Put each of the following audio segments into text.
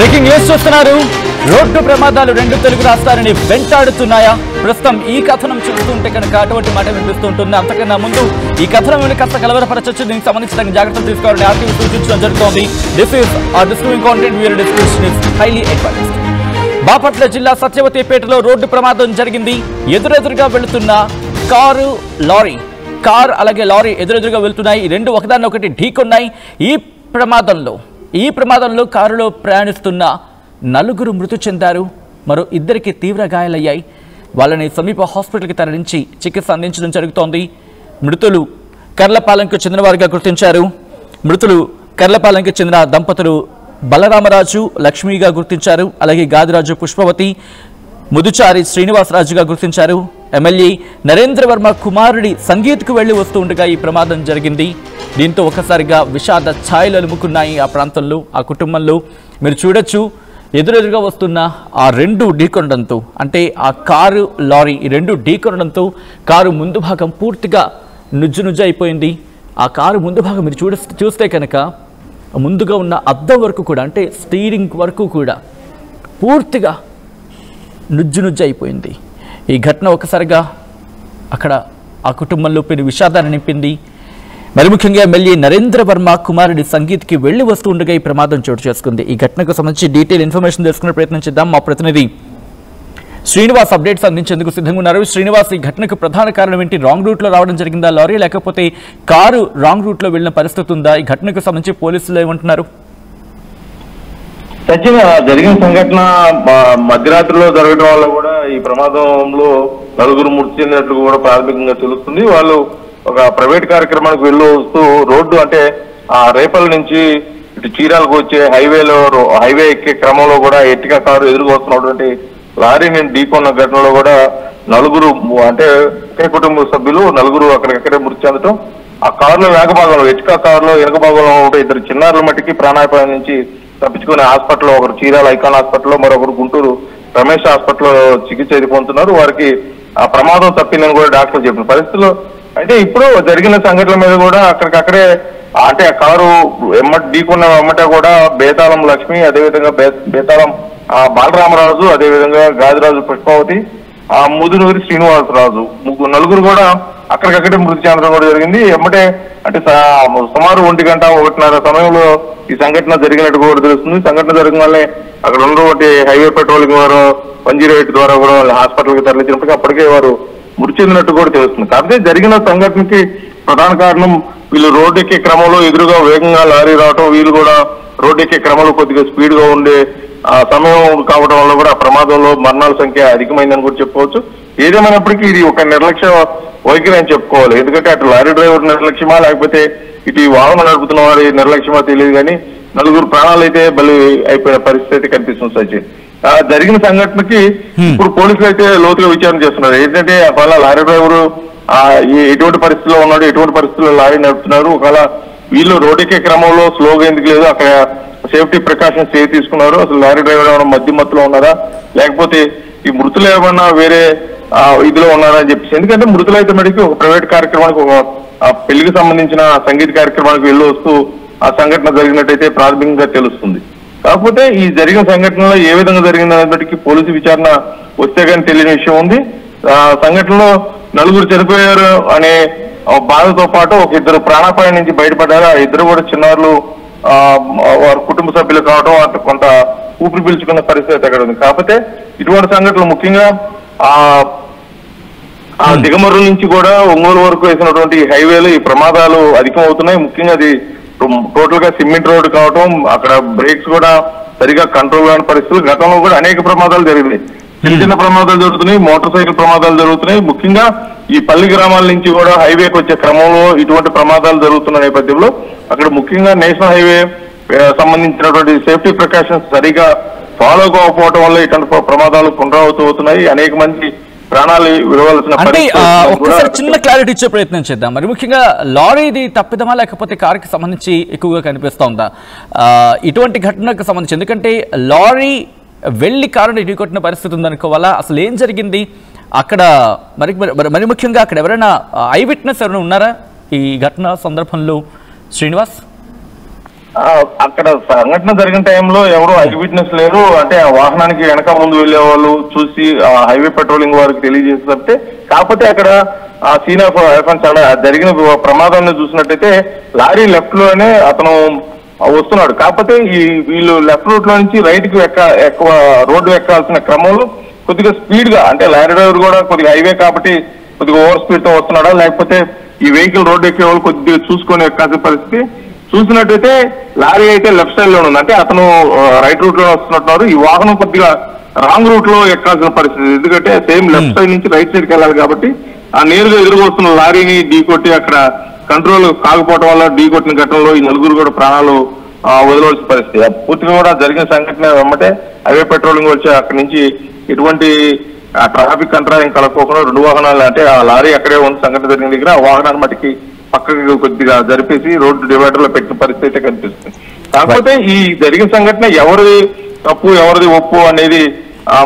Breaking news చూస్తున్నారు. Road ప్రమాదాలు రెండు తెలుగు రాష్ట్రాలని వెంటాడుతున్నాయా? ప్రస్తుతం ఈ కథనం చూస్తుంటే కనుక అటువంటి మాట వినిపిస్తుంటుంది. అంతకన్నా ముందు ఈ కథనం కాస్త కలవరపరచొచ్చు. దీనికి సంబంధించిన జాగ్రత్తలు తీసుకోవాలని ఆర్టీవీ సూచించడం జరుగుతోంది. This is discovering content we are discussion is highly advanced. Bapatla జిల్లా సత్యవతిపేటలో రోడ్డు ప్రమాదం జరిగింది. ఎదురెదురుగా వెళుతున్న కార్ అలాగే లారీ ఎదురెదురుగా వెళ్తున్నాయి. ఈ రెండు ఒకదాన్ని ఒకటి ఢీకొన్నాయి. ఈ ప్రమాదంలో కారులో ప్రయాణిస్తున్న నలుగురు మృతి చెందారు. మరో ఇద్దరికి తీవ్ర గాయాలయ్యాయి. వాళ్ళని సమీప హాస్పిటల్కి తరలించి చికిత్స అందించడం జరుగుతోంది. మృతులు కర్లపాలెంకు చెందినవారుగా గుర్తించారు. మృతులు కర్లపాలెంకు చెందిన దంపతులు బలరామరాజు, లక్ష్మిగా గుర్తించారు. అలాగే గాదిరాజు పుష్పవతి, ముదుచారి శ్రీనివాసరాజుగా గుర్తించారు. ఎమ్మెల్యే నరేంద్ర వర్మ కుమారుడి సంగీత్కు వెళ్లి వస్తూ ఉండగా ఈ ప్రమాదం జరిగింది. దీంతో ఒకసారిగా విషాద ఛాయలు అలుముకున్నాయి ఆ ప్రాంతంలో, ఆ కుటుంబంలో. మీరు చూడొచ్చు, ఎదురెదురుగా వస్తున్న ఆ రెండు ఢీకొనడంతో, అంటే ఆ కారు లారీ ఈ రెండు ఢీకొనడంతో కారు ముందు భాగం పూర్తిగా నుజ్జు అయిపోయింది. ఆ కారు ముందు భాగం మీరు చూస్తే కనుక ముందుగా ఉన్న అద్దం వరకు కూడా, అంటే స్టీరింగ్ వరకు కూడా పూర్తిగా నుజ్జు అయిపోయింది. ఈ ఘటన ఒకసారిగా అక్కడ ఆ కుటుంబంలో పెను విషాదాన్ని నింపింది. మరి ముఖ్యంగా ఎమ్మెల్యే నరేంద్ర వర్మ కుమారుడి సంగీత్కి వెళ్లి వస్తూ ఉండగా ఈ ప్రమాదం చోటు చేసుకుంది. ఈ ఘటనకు సంబంధించి డీటెయిల్ ఇన్ఫర్మేషన్ తెలుసుకునే ప్రయత్నం చేద్దాం. మా ప్రతినిధి శ్రీనివాస్ అప్డేట్స్ అందించేందుకు సిద్ధంగా ఉన్నారు. శ్రీనివాస్, ఈ ఘటనకు ప్రధాన కారణం ఏంటి? రాంగ్ రూట్లో రావడం జరిగిందా లారీ, లేకపోతే కారు రాంగ్ రూట్లో వెళ్ళిన పరిస్థితి ఉందా? ఈ ఘటనకు సంబంధించి పోలీసులు ఏమంటున్నారు? సచిన్, జరిగిన సంఘటన మధ్యరాత్రిలో జరగడం వల్ల కూడా ఈ ప్రమాదంలో నలుగురు మృతి చెందినట్లు కూడా ప్రాథమికంగా తెలుస్తుంది. వాళ్ళు ఒక ప్రైవేట్ కార్యక్రమానికి వెళ్ళి వస్తూ రోడ్డు, అంటే ఆ రేపల్ నుంచి ఇటు చీరాలకు వచ్చే హైవే ఎక్కే క్రమంలో కూడా ఎట్టిగా కారు ఎదురుగా వస్తున్నటువంటి లారీని ఢీకొన్న ఘటనలో కూడా నలుగురు, అంటే ఒకే కుటుంబ సభ్యులు నలుగురు అక్కడికక్కడే మృతి చెందడం. ఆ కారులో వేగభాగంలో, ఎట్టిగా కారులో వెనక భాగంలో కూడా ఇద్దరు చిన్నారుల మట్టికి ప్రాణాపాయం నుంచి తప్పించుకునే హాస్పిటల్లో, ఒకరు చీరాల ఐకాన్ హాస్పిటల్లో, మరొకరు గుంటూరు రమేష్ హాస్పిటల్లో చికిత్స పొందుతున్నారు. వారికి ఆ ప్రమాదం తప్పిందని కూడా డాక్టర్లు చెప్పిన పరిస్థితుల్లో. అయితే ఇప్పుడు జరిగిన సంఘటనల మీద కూడా అక్కడికక్కడే, అంటే ఆ కారు ఢీకున్న వెమ్మటే కూడా బేతాళం లక్ష్మి, అదేవిధంగా బేతాళం బాలరామరాజు, అదేవిధంగా గాదిరాజు పుష్పవతి, ముదునూరి శ్రీనివాసరాజు, నలుగురు కూడా అక్కడికక్కడే మృతి చెందడం కూడా జరిగింది. ఎమ్మటే, అంటే సుమారు 1:00-1:30 సమయంలో ఈ సంఘటన జరిగినట్టు కూడా తెలుస్తుంది. సంఘటన జరిగిన వల్లే అక్కడ ఉన్నటువంటి హైవే పెట్రోలింగ్ వారు 108 ద్వారా కూడా హాస్పిటల్కి తరలించినప్పటికీ అప్పటికే వారు మృతి చెందినట్టు కూడా తెలుస్తుంది. కాకపోతే జరిగిన సంఘటనకి ప్రధాన కారణం వీళ్ళు రోడ్డు ఎక్కే క్రమంలో ఎదురుగా వేగంగా లారీ రావటం, వీళ్ళు కూడా రోడ్డు ఎక్కే క్రమంలో కొద్దిగా స్పీడ్ గా ఉండే సమయం కావడం వల్ల కూడా ప్రమాదంలో మరణాల సంఖ్య అధికమైందని కూడా చెప్పుకోవచ్చు. ఏదేమైనప్పటికీ ఇది ఒక నిర్లక్ష్య వైఖరి అని చెప్పుకోవాలి. ఎందుకంటే అటు లారీ డ్రైవర్ నిర్లక్ష్యమా, లేకపోతే ఇటు వాహనం నడుపుతున్న వారి నిర్లక్ష్యమా తెలియదు, కానీ నలుగురు ప్రాణాలు అయితే బలి అయిపోయిన పరిస్థితి కనిపిస్తుంది. సచిన్, జరిగిన సంఘటనకి ఇప్పుడు పోలీసులు అయితే లోతుగా విచారణ చేస్తున్నారు. ఏంటంటే ఒకవేళ లారీ డ్రైవరు ఎటువంటి పరిస్థితుల్లో ఉన్నాడు, ఎటువంటి పరిస్థితుల్లో లారీ నడుపుతున్నారు, ఒకవేళ వీళ్ళు రోడ్డుకే క్రమంలో స్లోగా ఎందుకు లేదు, అక్కడ సేఫ్టీ ప్రికాషన్స్ ఏ తీసుకున్నారు, అసలు లారీ డ్రైవర్ ఏమైనా మధ్యలో ఉన్నారా, లేకపోతే ఈ మృతులు ఏమన్నా వేరే ఇదిలో ఉన్నారా అని చెప్పేసి. ఎందుకంటే మృతులు అయితే మటుకు ఒక ప్రైవేట్ కార్యక్రమానికి, ఒక పెళ్లికి సంబంధించిన సంగీత కార్యక్రమానికి వెళ్ళి వస్తూ ఆ సంఘటన జరిగినట్టయితే ప్రాథమికంగా తెలుస్తుంది. కాకపోతే ఈ జరిగిన సంఘటనలో ఏ విధంగా జరిగిందనేటికి పోలీసు విచారణ వస్తే కానీ తెలియని విషయం ఉంది. సంఘటనలో నలుగురు చనిపోయారు అనే బాధతో పాటు ఒక ఇద్దరు ప్రాణాపాయం నుంచి బయటపడ్డారు. ఆ ఇద్దరు కూడా చిన్నారులు, వారి కుటుంబ సభ్యులు కావడం, అటు కొంత ఊపిరి పీల్చుకున్న పరిస్థితి అక్కడ ఉంది. కాకపోతే ఇటువంటి సంఘటనలు ముఖ్యంగా ఆ దిగమర్రు నుంచి కూడా ఒంగోలు వరకు వేసినటువంటి హైవేలు ఈ ప్రమాదాలు అధికం అవుతున్నాయి. ముఖ్యంగా అది టోటల్ గా సిమెంట్ రోడ్డు కావటం, అక్కడ బ్రేక్స్ కూడా సరిగా కంట్రోల్ కాని పరిస్థితులు. గతంలో కూడా అనేక ప్రమాదాలు జరిగినాయి. చిన్న ప్రమాదాలు జరుగుతున్నాయి, మోటార్ సైకిల్ ప్రమాదాలు జరుగుతున్నాయి. ముఖ్యంగా ఈ పల్లి గ్రామాల నుంచి కూడా హైవేకి వచ్చే క్రమంలో ఇటువంటి ప్రమాదాలు జరుగుతున్న నేపథ్యంలో అక్కడ ముఖ్యంగా నేషనల్ హైవే సంబంధించినటువంటి సేఫ్టీ ప్రికాషన్స్ సరిగా ఫాలో కాకపోవడం వల్ల ఇటువంటి ప్రమాదాలు పునరావృతమవుతున్నాయి. అనేక మంది ప్రాణాలు విడవలసిన ఒకసారి చిన్న క్లారిటీ ఇచ్చే ప్రయత్నం చేద్దాం. మరి ముఖ్యంగా లారీది తప్పిదమా, లేకపోతే కారుకి సంబంధించి ఎక్కువగా కనిపిస్తూ ఉందా ఇటువంటి ఘటనకు సంబంధించి? ఎందుకంటే లారీ వెళ్ళి కారుని ఢీకొట్టిన పరిస్థితి ఉందనుకోవాలా? అసలు ఏం జరిగింది అక్కడ? మరి ముఖ్యంగా అక్కడ ఎవరైనా ఐ విట్నెస్ ఎవరైనా ఉన్నారా ఈ ఘటన సందర్భంలో శ్రీనివాస్? అక్కడ సంఘటన జరిగిన టైంలో ఎవరు ఐ విట్నెస్ లేరు. అంటే ఆ వాహనానికి వెనక ముందు వెళ్లే వాళ్ళు చూసి హైవే పెట్రోలింగ్ వారికి తెలియజేస్తే, కాకపోతే అక్కడ సీన్ ఆఫ్ జరిగిన ప్రమాదాన్ని చూసినట్టయితే లారీ లెఫ్ట్ లోనే అతను వస్తున్నాడు. కాకపోతే వీళ్ళు లెఫ్ట్ రూట్ లో నుంచి రైట్ కి ఎక్కువ రోడ్డు ఎక్కాల్సిన క్రమంలో కొద్దిగా స్పీడ్ గా, అంటే లారీ డ్రైవర్ కూడా కొద్దిగా హైవే కాబట్టి కొద్దిగా ఓవర్ స్పీడ్ తో వస్తున్నాడా, లేకపోతే ఈ వెహికల్ రోడ్డు ఎక్కే వాళ్ళు కొద్దిగా చూసుకొని ఎక్కాల్సిన పరిస్థితి. చూసినట్టయితే లారీ అయితే లెఫ్ట్ సైడ్ లో ఉంది, అంటే అతను రైట్ రూట్ లో వస్తున్నట్టున్నారు. ఈ వాహనం కొద్దిగా రాంగ్ రూట్ లో ఎక్కాల్సిన పరిస్థితి, ఎందుకంటే సేమ్ లెఫ్ట్ సైడ్ నుంచి రైట్ సైడ్కి వెళ్ళాలి కాబట్టి ఆ నేరుగా ఎదురుగా వస్తున్న లారీని ఢీకొట్టి అక్కడ కంట్రోల్ కాకపోవడం వల్ల ఢీకొట్టిన ఘటనలో ఈ నలుగురు కూడా ప్రాణాలు వదలవలసిన పరిస్థితి. పూర్తిగా కూడా జరిగిన సంఘటన వెంబటే హైవే పెట్రోలింగ్ వచ్చి అక్కడి నుంచి ఎటువంటి ట్రాఫిక్ అంతరాయం కలగకోకుండా 2 వాహనాలు, అంటే ఆ లారీ అక్కడే ఉన్న సంఘటన జరిగిన దగ్గర ఆ వాహనాన్ని మట్టికి పక్కకి కొద్దిగా జరిపేసి రోడ్డు డివైడర్ లో పెట్టిన పరిస్థితి అయితే కనిపిస్తుంది. కాకపోతే ఈ జరిగిన సంఘటన ఎవరిది తప్పు ఎవరిది ఒప్పు అనేది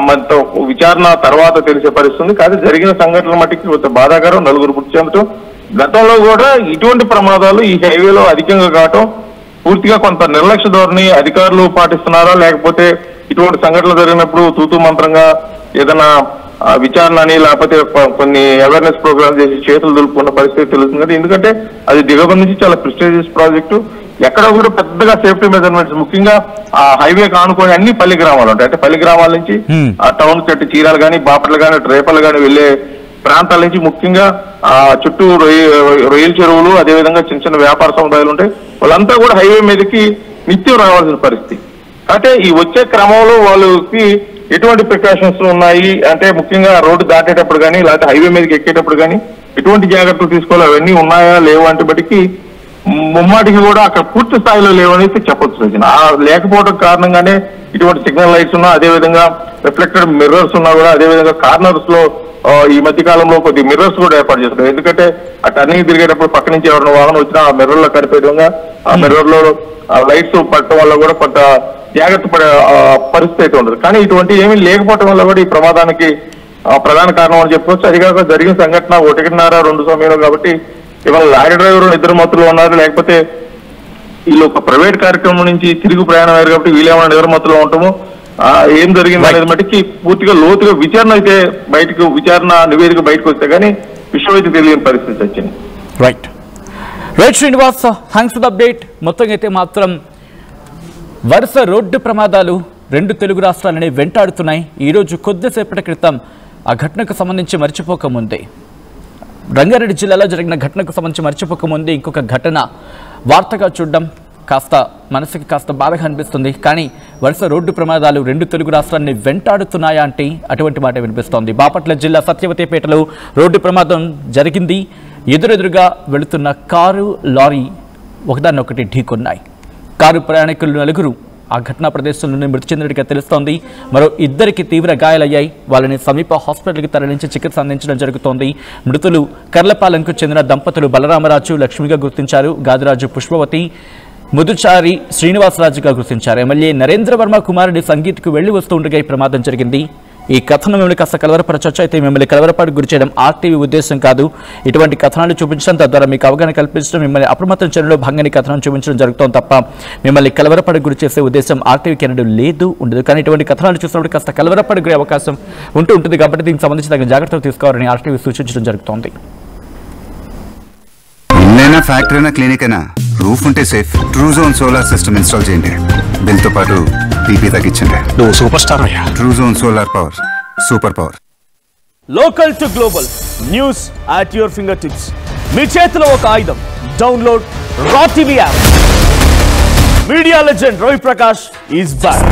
మనతో విచారణ తర్వాత తెలిసే పరిస్థితుంది. కానీ జరిగిన సంఘటనల మట్టికి కొంత బాధాకరం, నలుగురు మృతి చెందటం. గతంలో కూడా ఇటువంటి ప్రమాదాలు ఈ హైవేలో అధికంగా కావటం పూర్తిగా కొంత నిర్లక్ష్య ధోరణి అధికారులు పాటిస్తున్నారా, లేకపోతే ఇటువంటి సంఘటనలు జరిగినప్పుడు తూతూ మంత్రంగా ఏదైనా విచారణ అని లేకపోతే కొన్ని అవేర్నెస్ ప్రోగ్రామ్ చేసి చేతులు దులుపుకున్న పరిస్థితి తెలుస్తుంది కదా. ఎందుకంటే అది దిగబంధించి చాలా ప్రెస్టీజియస్ ప్రాజెక్టు, ఎక్కడ కూడా పెద్దగా సేఫ్టీ మెజర్మెంట్స్, ముఖ్యంగా ఆ హైవేకి ఆనుకొని అన్ని పల్లి గ్రామాలు ఉంటాయి. అంటే పల్లి గ్రామాల నుంచి ఆ టౌన్ కట్టి చీరాలు కానీ బాపట్ల కానీ రేపలు కానీ వెళ్లే ప్రాంతాల నుంచి ముఖ్యంగా చుట్టూ రొయ్యల చెరువులు, అదేవిధంగా చిన్న చిన్న వ్యాపార సముదాయాలు ఉంటాయి. వాళ్ళంతా కూడా హైవే మీదకి నిత్యం రావాల్సిన పరిస్థితి. అంటే ఈ వచ్చే క్రమంలో వాళ్ళకి ఎటువంటి ప్రికాషన్స్ ఉన్నాయి అంటే ముఖ్యంగా రోడ్డు దాటేటప్పుడు కానీ లేకపోతే హైవే మీదకి ఎక్కేటప్పుడు కానీ ఎటువంటి జాగ్రత్తలు తీసుకోవాలి, అవన్నీ ఉన్నాయా లేవు అంటే బట్టికి ముమ్మాటికి కూడా అక్కడ పూర్తి స్థాయిలో లేవనేసి చెప్పొచ్చు. ఆ లేకపోవడం కారణంగానే ఇటువంటి సిగ్నల్ లైట్స్ ఉన్నా, అదేవిధంగా రిఫ్లెక్టెడ్ మిర్రర్స్ ఉన్నా కూడా, అదేవిధంగా కార్నర్స్ లో ఈ మధ్య కాలంలో కొద్ది మిర్రర్స్ కూడా ఏర్పాటు చేస్తారు. ఎందుకంటే ఆ టర్నింగ్ తిరిగేటప్పుడు పక్క నుంచి ఎవరైనా వాహనం వచ్చినా ఆ మిర్రర్ లో కనిపే విధంగా ఆ మిర్రర్ లో లైట్స్ పట్టడం వల్ల కూడా కొంత జాగ్రత్త పడే పరిస్థితి అయితే ఉండదు. కానీ ఇటువంటి ఏమీ లేకపోవడం వల్ల కూడా ఈ ప్రమాదానికి ప్రధాన కారణం అని చెప్పుకోవచ్చు. అది కాక జరిగిన సంఘటన 1:30-2 సమయంలో కాబట్టి ఇవాళ లారీ డ్రైవర్ నిద్ర మత్తులో ఉన్నారు, లేకపోతే వీళ్ళు ఒక ప్రైవేట్ కార్యక్రమం నుంచి తిరిగి ప్రయాణం అయ్యారు కాబట్టి వీళ్ళేమైనా నిద్ర మత్తులో ఉంటాము, ఏం జరిగింది అనేది మటుకి పూర్తిగా లోతుగా విచారణ అయితే విచారణ నివేదిక బయటకు వస్తే కానీ విషయం అయితే తెలియని పరిస్థితి వచ్చింది. Right Srinivas, thanks for the update. మొత్తం అయితే మాత్రం వరుస రోడ్డు ప్రమాదాలు 2 తెలుగు రాష్ట్రాలని వెంటాడుతున్నాయి. ఈరోజు కొద్దిసేపటి క్రితం ఆ ఘటనకు సంబంధించి మర్చిపోకముందే, రంగారెడ్డి జిల్లాలో జరిగిన ఘటనకు సంబంధించి మర్చిపోకముందే ఇంకొక ఘటన వార్తగా చూడడం కాస్త మనసుకి కాస్త బాధగా అనిపిస్తుంది. కానీ వరుస రోడ్డు ప్రమాదాలు 2 తెలుగు రాష్ట్రాన్ని వెంటాడుతున్నాయా అంటే అటువంటి మాట వినిపిస్తోంది. బాపట్ల జిల్లా సత్యవతిపేటలో రోడ్డు ప్రమాదం జరిగింది. ఎదురెదురుగా వెళుతున్న కారు లారీ ఒకదాన్నొకటి ఢీకొన్నాయి. కారు ప్రయాణికులు 4 ఆ ఘటనా ప్రదేశంలోనే మృతి చెందినట్టుగా తెలుస్తోంది. మరో 2కి తీవ్ర గాయాలయ్యాయి. వాళ్ళని సమీప హాస్పిటల్కి తరలించి చికిత్స అందించడం జరుగుతోంది. మృతులు కర్లపాలెంకు చెందిన దంపతులు బలరామరాజు, లక్ష్మిగా గుర్తించారు. గాదిరాజు పుష్పవతి, ముదుచారి శ్రీనివాసరాజుగా గుర్తించారు. ఎమ్మెల్యే నరేంద్ర వర్మ కుమారుడి సంగీత్కు వెళ్లి వస్తూ ఉండగా ఈ ప్రమాదం జరిగింది. ఈ కథనం మిమ్మల్ని కాస్త కలవరపరచొచ్చు, అయితే మిమ్మల్ని కలవరపాటు గురి చేయడం ఆర్టీవీ ఉద్దేశం కాదు. ఇటువంటి కథనాలు చూపించడం, తద్వారా మీకు అవగాహన కల్పించడం, మిమ్మల్ని అప్రమత్తం చేయడంలో భాగంగా కథనం చూపించడం జరుగుతోంది తప్ప మిమ్మల్ని కలవరపాటు గురి చేసే ఉద్దేశం ఆర్టీవీకి అనేది లేదు, ఉండదు. కానీ ఇటువంటి కథనాలు చూసినప్పుడు కాస్త కలవరపాటు గురి అవకాశం ఉంటుంది కాబట్టి దీనికి సంబంధించి తగిన జాగ్రత్తలు తీసుకోవాలని ఆర్టీవీ సూచించడం జరుగుతోంది. ఫ్యాక్టరీ అయినా క్లినిక్ అయినా రూఫ్ ఉంటే safe. Truzon solar system install చేయండి. బిల్ తో పాటు పీపీ తగ్గించండి. నువ్వు సూపర్ స్టార్ అయ్యా. Truzon solar power, super power. Local to global news at your finger tips. మీ చేతిలో ఒక ఆయుధం. Download Raw TV app. Media legend Ravi Prakash is back.